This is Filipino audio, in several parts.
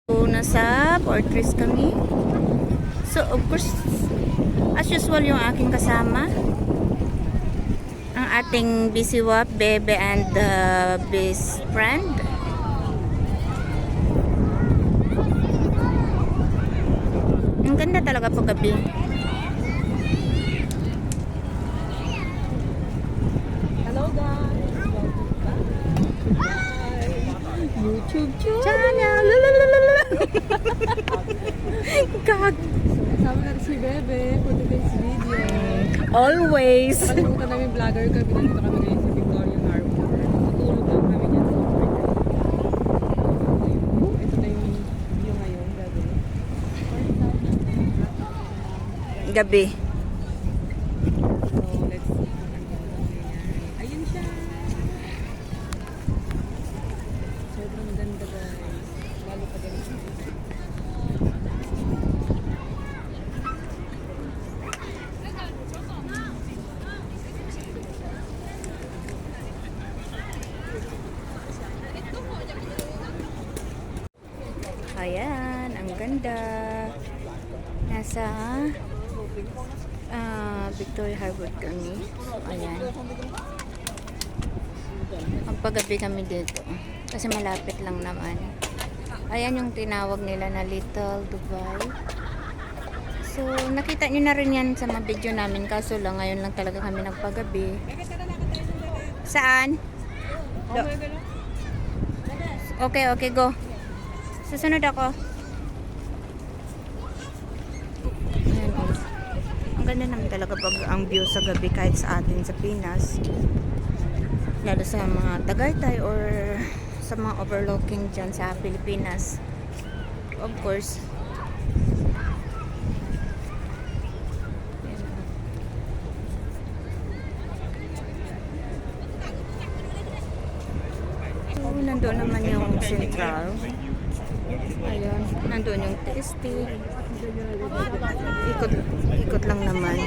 So, nasa Fortress kami. So, of course, as usual yung aking kasama. Ang ating bisiwap, Bebe, and best friend. Ang ganda talaga pag gabi. Hello guys! YouTube Channel! Gag! Kasama natin si Bebe for today's video. Always! Nakalimutan namin vlogger kami. Nandito kami ngayon sa Victorian Harbor. Tutulog lang kami dyan. Ito na yung view ngayon. Gabi. So, let's see. Ayun siya! Sobrang ganda guys. Lalo pa ganito. Ayan, ang ganda. Nasa Victoria Harbor kami. So, ayan. Magpagabi kami dito. Kasi malapit lang naman. Ayan yung tinawag nila na Little Dubai. So, nakita nyo na rin yan sa mga video namin. Kaso lang, ngayon lang talaga kami nagpagabi. Saan? Okay, okay, go. Susunod ako. Ayan, oh. Ang ganda naman talaga pag ang view sa gabi kahit sa atin sa Pinas. Lalo sa mga Tagaytay or sa mga overlooking dyan sa Pilipinas. Of course. So, nandun naman yung Central. Ayun, nandun yung tasty. Ikot lang naman.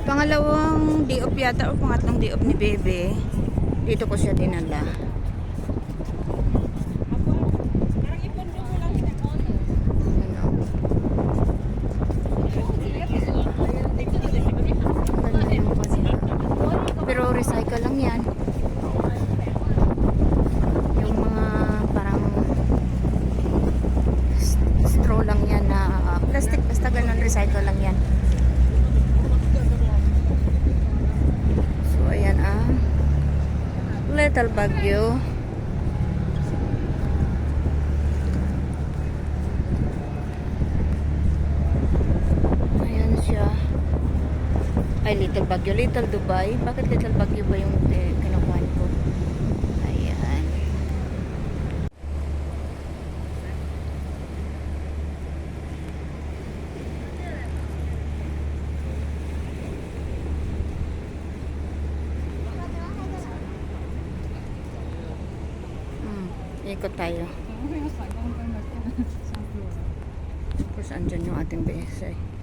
Pangalawang day off yata o pangatlong day off ni Bebe. Dito ko siya dinala. Pero recycle lang yan. Yung mga parang straw lang yan na plastic, basta ganun, recycle lang yan. So ayan Little Baguio. Ayan siya. Ay, Little Baguio, Little Dubai. Bakit Little Baguio ba yung kinukuhan ko? Ayan. Ikot tayo. Tapos andyan yung ating BSI.